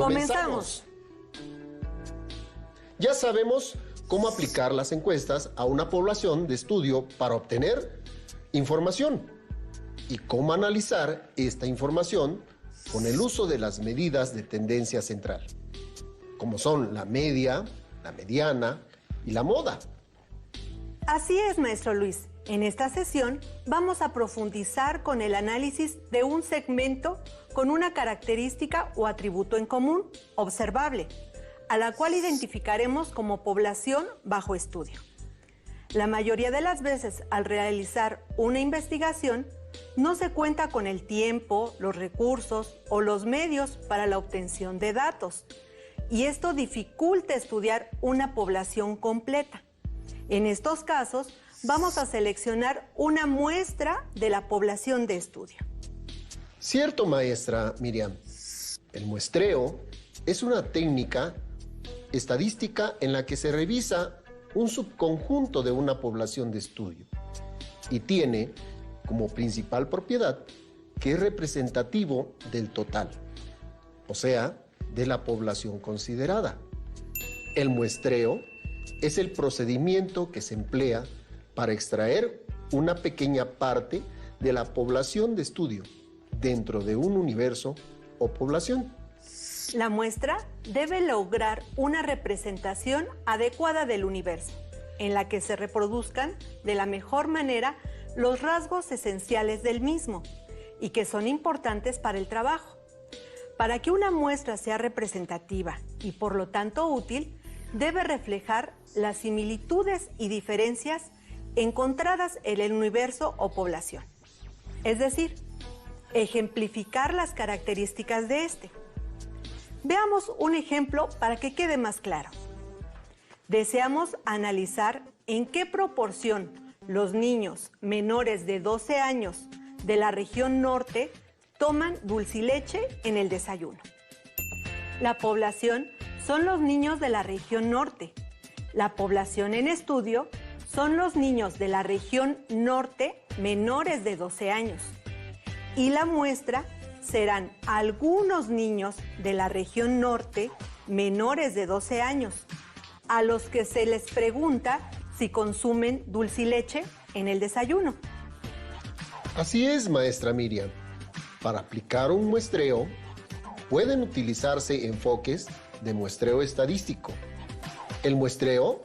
¡Comenzamos! Ya sabemos cómo aplicar las encuestas a una población de estudio para obtener información y cómo analizar esta información con el uso de las medidas de tendencia central, como son la media, la mediana y la moda. Así es, maestro Luis. En esta sesión vamos a profundizar con el análisis de un segmento con una característica o atributo en común, observable, a la cual identificaremos como población bajo estudio. La mayoría de las veces, al realizar una investigación, no se cuenta con el tiempo, los recursos o los medios para la obtención de datos, y esto dificulta estudiar una población completa. En estos casos, vamos a seleccionar una muestra de la población de estudio. Cierto, maestra Miriam. El muestreo es una técnica estadística en la que se revisa un subconjunto de una población de estudio y tiene como principal propiedad que es representativo del total, o sea, de la población considerada. El muestreo es el procedimiento que se emplea para extraer una pequeña parte de la población de estudio dentro de un universo o población. La muestra debe lograr una representación adecuada del universo, en la que se reproduzcan de la mejor manera los rasgos esenciales del mismo y que son importantes para el trabajo. Para que una muestra sea representativa y por lo tanto útil, debe reflejar las similitudes y diferencias encontradas en el universo o población. Es decir, ejemplificar las características de este. Veamos un ejemplo para que quede más claro. Deseamos analizar en qué proporción los niños menores de 12 años de la región norte toman dulcileche en el desayuno. La población son los niños de la región norte. La población en estudio son los niños de la región norte menores de 12 años. Y la muestra serán algunos niños de la región norte menores de 12 años, a los que se les pregunta si consumen dulcileche en el desayuno. Así es, maestra Miriam. Para aplicar un muestreo, pueden utilizarse enfoques de muestreo estadístico. El muestreo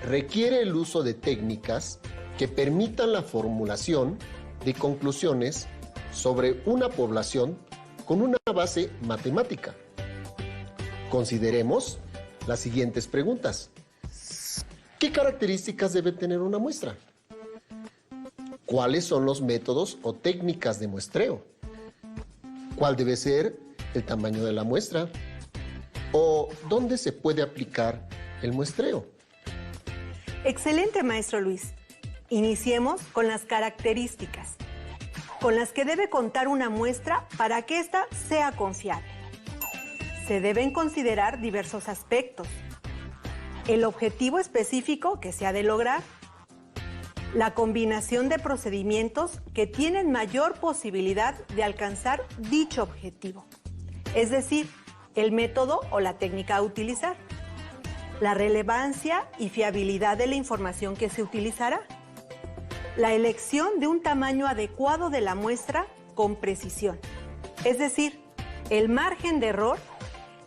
requiere el uso de técnicas que permitan la formulación de conclusiones sobre una población con una base matemática. Consideremos las siguientes preguntas. ¿Qué características debe tener una muestra? ¿Cuáles son los métodos o técnicas de muestreo? ¿Cuál debe ser el tamaño de la muestra? ¿O dónde se puede aplicar el muestreo? Excelente, maestro Luis. Iniciemos con las características con las que debe contar una muestra para que ésta sea confiable. Se deben considerar diversos aspectos. El objetivo específico que se ha de lograr, la combinación de procedimientos que tienen mayor posibilidad de alcanzar dicho objetivo, es decir, el método o la técnica a utilizar, la relevancia y fiabilidad de la información que se utilizará, la elección de un tamaño adecuado de la muestra con precisión, es decir, el margen de error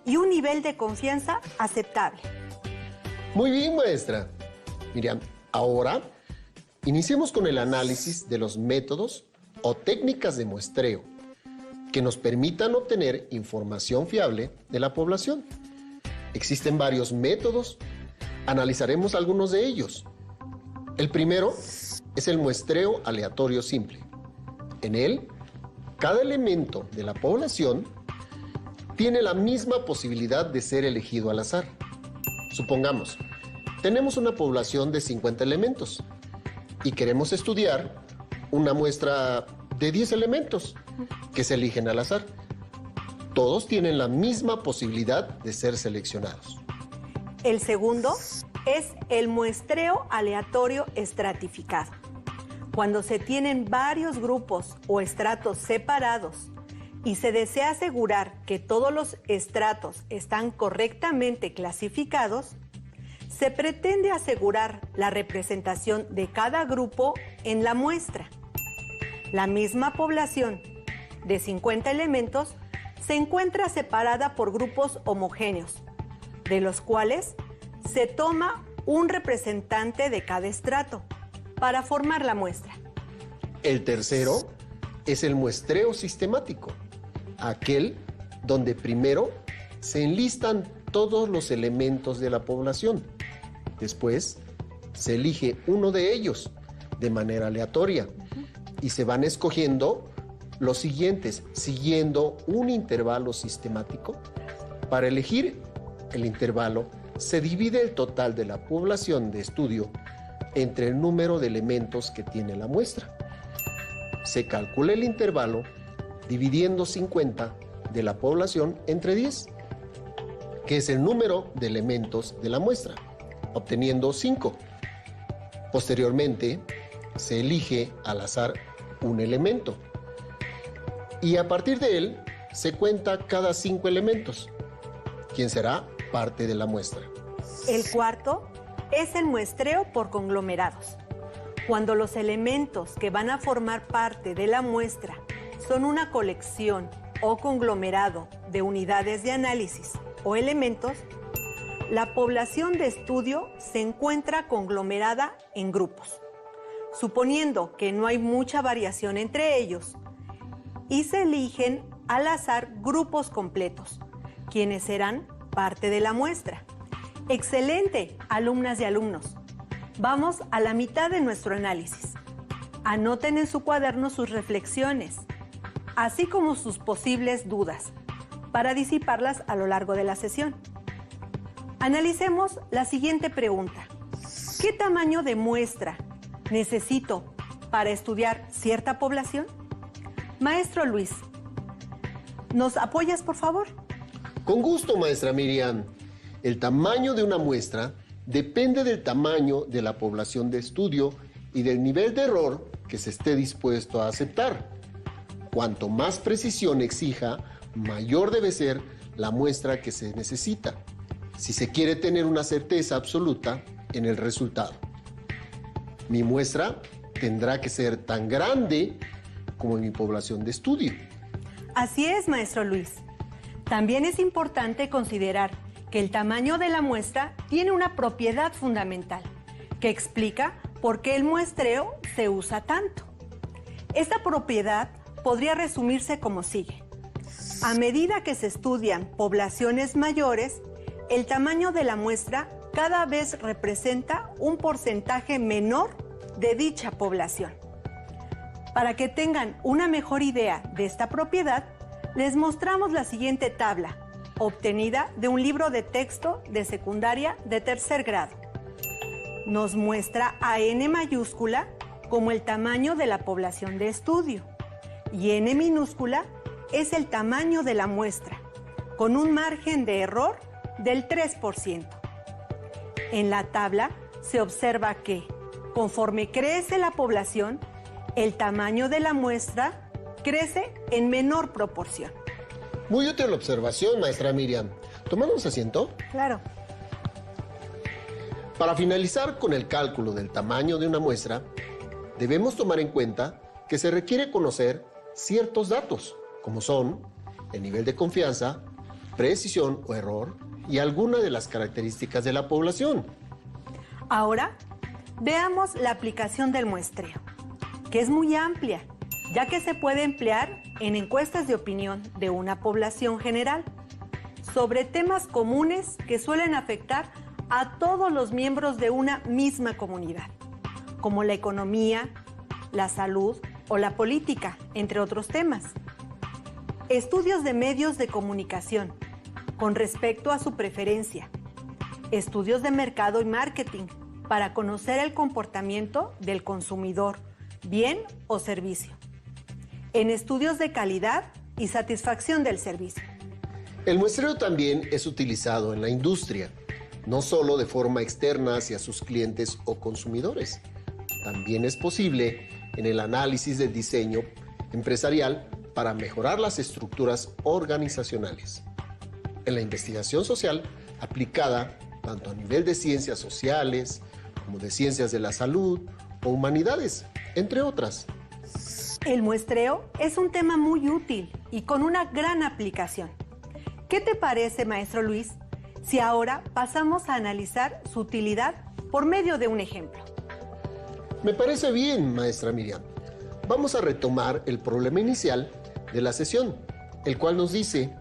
y un nivel de confianza aceptable. Muy bien, maestra. Miriam, ahora iniciemos con el análisis de los métodos o técnicas de muestreo que nos permitan obtener información fiable de la población. Existen varios métodos. Analizaremos algunos de ellos. El primero es el muestreo aleatorio simple. En él, cada elemento de la población tiene la misma posibilidad de ser elegido al azar. Supongamos, tenemos una población de 50 elementos y queremos estudiar una muestra de 10 elementos que se eligen al azar. Todos tienen la misma posibilidad de ser seleccionados. El segundo es el muestreo aleatorio estratificado. Cuando se tienen varios grupos o estratos separados y se desea asegurar que todos los estratos están correctamente clasificados, se pretende asegurar la representación de cada grupo en la muestra. La misma población de 50 elementos se encuentra separada por grupos homogéneos, de los cuales se toma un representante de cada estrato para formar la muestra. El tercero es el muestreo sistemático, aquel donde primero se enlistan todos los elementos de la población. Después se elige uno de ellos de manera aleatoria y se van escogiendo los siguientes, siguiendo un intervalo sistemático. Para elegir el intervalo, se divide el total de la población de estudio entre el número de elementos que tiene la muestra. Se calcula el intervalo dividiendo 50 de la población entre 10, que es el número de elementos de la muestra, obteniendo 5. Posteriormente, se elige al azar un elemento y a partir de él se cuenta cada 5 elementos, quien será parte de la muestra. El cuarto es el muestreo por conglomerados. Cuando los elementos que van a formar parte de la muestra son una colección o conglomerado de unidades de análisis o elementos, la población de estudio se encuentra conglomerada en grupos, suponiendo que no hay mucha variación entre ellos, y se eligen al azar grupos completos, quienes serán parte de la muestra. ¡Excelente, alumnas y alumnos! Vamos a la mitad de nuestro análisis. Anoten en su cuaderno sus reflexiones, así como sus posibles dudas, para disiparlas a lo largo de la sesión. Analicemos la siguiente pregunta. ¿Qué tamaño de muestra necesito para estudiar cierta población? Maestro Luis, ¿nos apoyas, por favor? Con gusto, maestra Miriam. El tamaño de una muestra depende del tamaño de la población de estudio y del nivel de error que se esté dispuesto a aceptar. Cuanto más precisión exija, mayor debe ser la muestra que se necesita, si se quiere tener una certeza absoluta en el resultado. Mi muestra tendrá que ser tan grande como mi población de estudio. Así es, maestro Luis. También es importante considerar que el tamaño de la muestra tiene una propiedad fundamental, que explica por qué el muestreo se usa tanto. Esta propiedad podría resumirse como sigue. A medida que se estudian poblaciones mayores, el tamaño de la muestra cada vez representa un porcentaje menor de dicha población. Para que tengan una mejor idea de esta propiedad, les mostramos la siguiente tabla, obtenida de un libro de texto de secundaria de 3er grado. Nos muestra a N mayúscula como el tamaño de la población de estudio y N minúscula es el tamaño de la muestra, con un margen de error del 3%. En la tabla se observa que, conforme crece la población, el tamaño de la muestra crece en menor proporción. Muy útil la observación, maestra Miriam. ¿Tomamos asiento? Claro. Para finalizar con el cálculo del tamaño de una muestra, debemos tomar en cuenta que se requiere conocer ciertos datos, como son el nivel de confianza, precisión o error y alguna de las características de la población. Ahora, veamos la aplicación del muestreo, que es muy amplia, ya que se puede emplear en encuestas de opinión de una población general sobre temas comunes que suelen afectar a todos los miembros de una misma comunidad, como la economía, la salud o la política, entre otros temas. Estudios de medios de comunicación con respecto a su preferencia. Estudios de mercado y marketing para conocer el comportamiento del consumidor, bien o servicio. En estudios de calidad y satisfacción del servicio. El muestreo también es utilizado en la industria, no solo de forma externa hacia sus clientes o consumidores. También es posible en el análisis del diseño empresarial para mejorar las estructuras organizacionales. En la investigación social aplicada tanto a nivel de ciencias sociales como de ciencias de la salud o humanidades, entre otras. El muestreo es un tema muy útil y con una gran aplicación. ¿Qué te parece, maestro Luis, si ahora pasamos a analizar su utilidad por medio de un ejemplo? Me parece bien, maestra Miriam. Vamos a retomar el problema inicial de la sesión, el cual nos dice: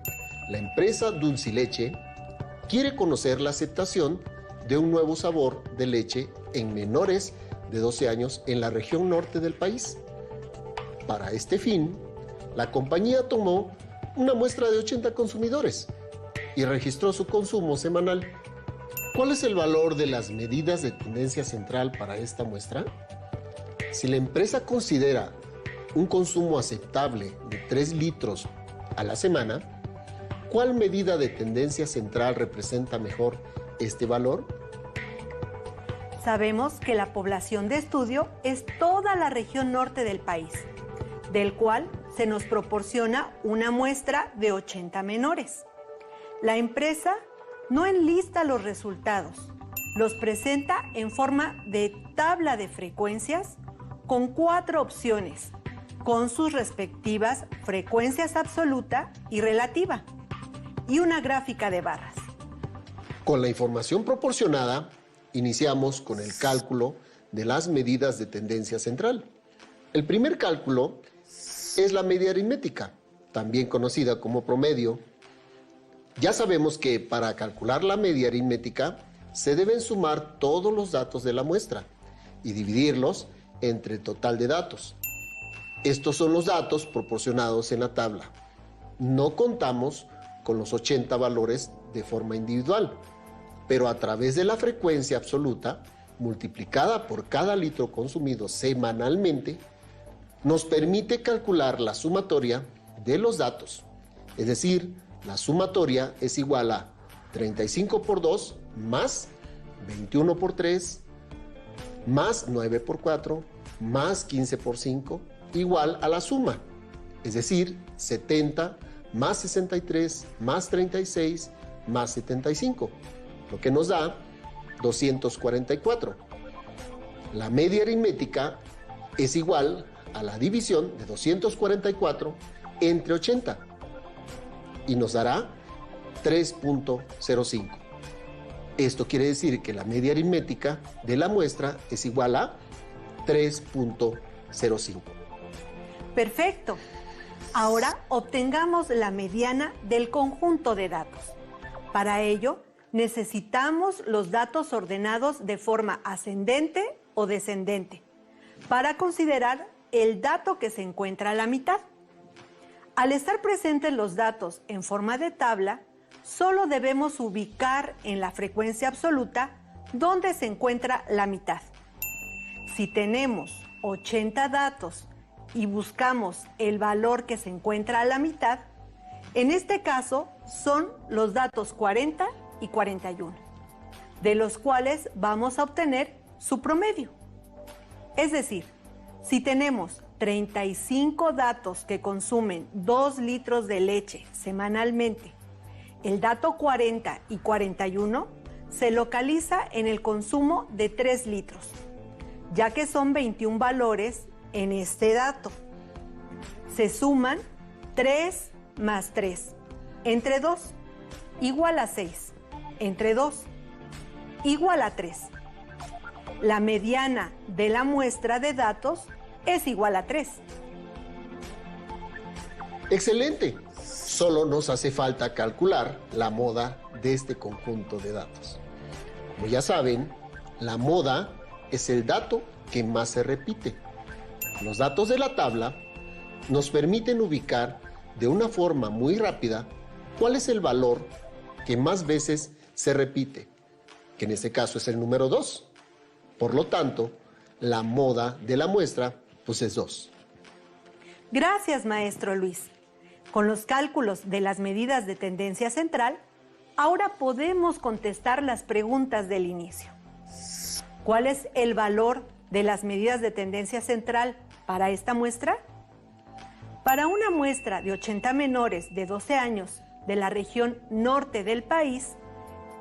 la empresa Dulcileche quiere conocer la aceptación de un nuevo sabor de leche en menores de 12 años en la región norte del país. Para este fin, la compañía tomó una muestra de 80 consumidores y registró su consumo semanal. ¿Cuál es el valor de las medidas de tendencia central para esta muestra? Si la empresa considera un consumo aceptable de 3 litros a la semana, ¿cuál medida de tendencia central representa mejor este valor? Sabemos que la población de estudio es toda la región norte del país, del cual se nos proporciona una muestra de 80 menores. La empresa no enlista los resultados, los presenta en forma de tabla de frecuencias con 4 opciones, con sus respectivas frecuencias absoluta y relativa, y una gráfica de barras. Con la información proporcionada, iniciamos con el cálculo de las medidas de tendencia central. El primer cálculo es la media aritmética, también conocida como promedio. Ya sabemos que para calcular la media aritmética se deben sumar todos los datos de la muestra y dividirlos entre el total de datos. Estos son los datos proporcionados en la tabla. No contamos con los 80 valores de forma individual, pero a través de la frecuencia absoluta multiplicada por cada litro consumido semanalmente, nos permite calcular la sumatoria de los datos. Es decir, la sumatoria es igual a 35 por 2 más 21 por 3 más 9 por 4 más 15 por 5 igual a la suma. Es decir, 70 más 63 más 36 más 75, lo que nos da 244. La media aritmética es igual a la división de 244 entre 80 y nos dará 3.05. Esto quiere decir que la media aritmética de la muestra es igual a 3.05. Perfecto. Ahora obtengamos la mediana del conjunto de datos. Para ello, necesitamos los datos ordenados de forma ascendente o descendente para considerar el dato que se encuentra a la mitad. Al estar presentes los datos en forma de tabla, solo debemos ubicar en la frecuencia absoluta donde se encuentra la mitad. Si tenemos 80 datos y buscamos el valor que se encuentra a la mitad, en este caso son los datos 40 y 41, de los cuales vamos a obtener su promedio. Es decir, si tenemos 35 datos que consumen 2 litros de leche semanalmente, el dato 40 y 41 se localiza en el consumo de 3 litros, ya que son 21 valores en este dato. Se suman 3 más 3 entre 2 igual a 6, entre 2 igual a 3. La mediana de la muestra de datos es igual a 3. Excelente. Solo nos hace falta calcular la moda de este conjunto de datos. Como ya saben, la moda es el dato que más se repite. Los datos de la tabla nos permiten ubicar de una forma muy rápida cuál es el valor que más veces se repite, que en este caso es el número 2. Por lo tanto, la moda de la muestra pues es 2. Gracias, maestro Luis. Con los cálculos de las medidas de tendencia central, ahora podemos contestar las preguntas del inicio. ¿Cuál es el valor de las medidas de tendencia central para esta muestra? Para una muestra de 80 menores de 12 años de la región norte del país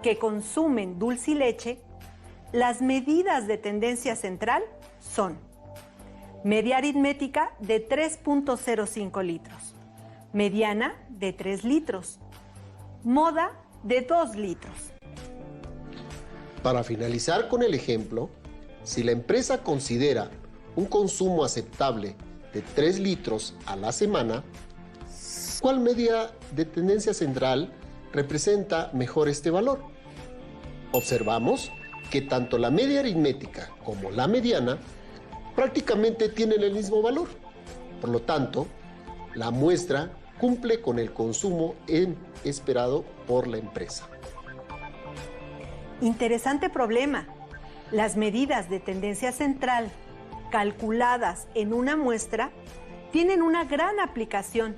que consumen dulce y leche, las medidas de tendencia central son media aritmética de 3.05 litros, mediana de 3 litros, moda de 2 litros. Para finalizar con el ejemplo, si la empresa considera un consumo aceptable de 3 litros a la semana, ¿cuál media de tendencia central representa mejor este valor? Observamos que tanto la media aritmética como la mediana prácticamente tienen el mismo valor. Por lo tanto, la muestra cumple con el consumo esperado por la empresa. Interesante problema. Las medidas de tendencia central calculadas en una muestra tienen una gran aplicación,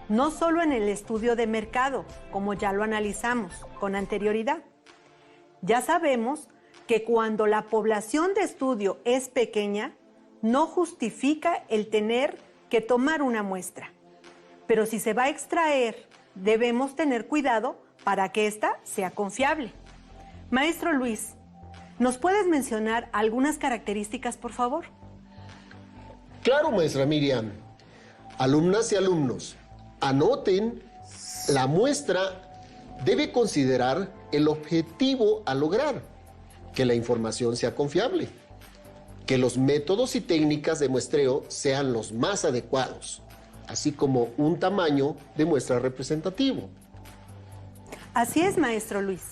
no solo en el estudio de mercado, como ya lo analizamos con anterioridad. Ya sabemos que cuando la población de estudio es pequeña, no justifica el tener que tomar una muestra. Pero si se va a extraer, debemos tener cuidado para que ésta sea confiable. Maestro Luis, ¿nos puedes mencionar algunas características, por favor? Claro, maestra Miriam. Alumnas y alumnos, anoten, la muestra debe considerar el objetivo a lograr, que la información sea confiable, que los métodos y técnicas de muestreo sean los más adecuados, así como un tamaño de muestra representativo. Así es, maestro Luis.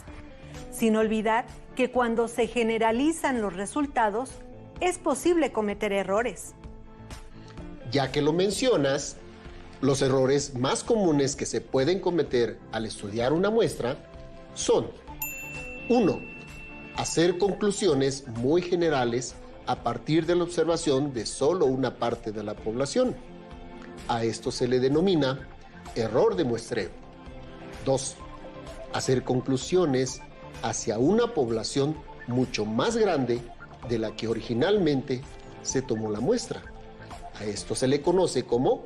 Sin olvidar que cuando se generalizan los resultados, es posible cometer errores. Ya que lo mencionas, los errores más comunes que se pueden cometer al estudiar una muestra son: 1. Hacer conclusiones muy generales a partir de la observación de solo una parte de la población. A esto se le denomina error de muestreo. 2. Hacer conclusiones hacia una población mucho más grande de la que originalmente se tomó la muestra. A esto se le conoce como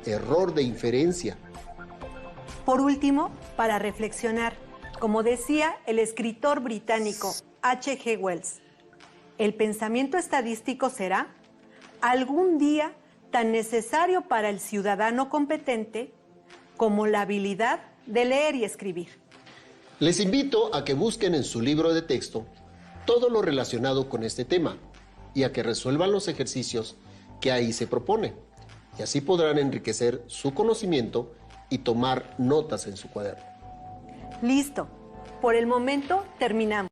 error de inferencia. Por último, para reflexionar, como decía el escritor británico H.G. Wells, el pensamiento estadístico será algún día tan necesario para el ciudadano competente como la habilidad de leer y escribir. Les invito a que busquen en su libro de texto todo lo relacionado con este tema y a que resuelvan los ejercicios que ahí se propone, y así podrán enriquecer su conocimiento y tomar notas en su cuaderno. Listo. Por el momento terminamos.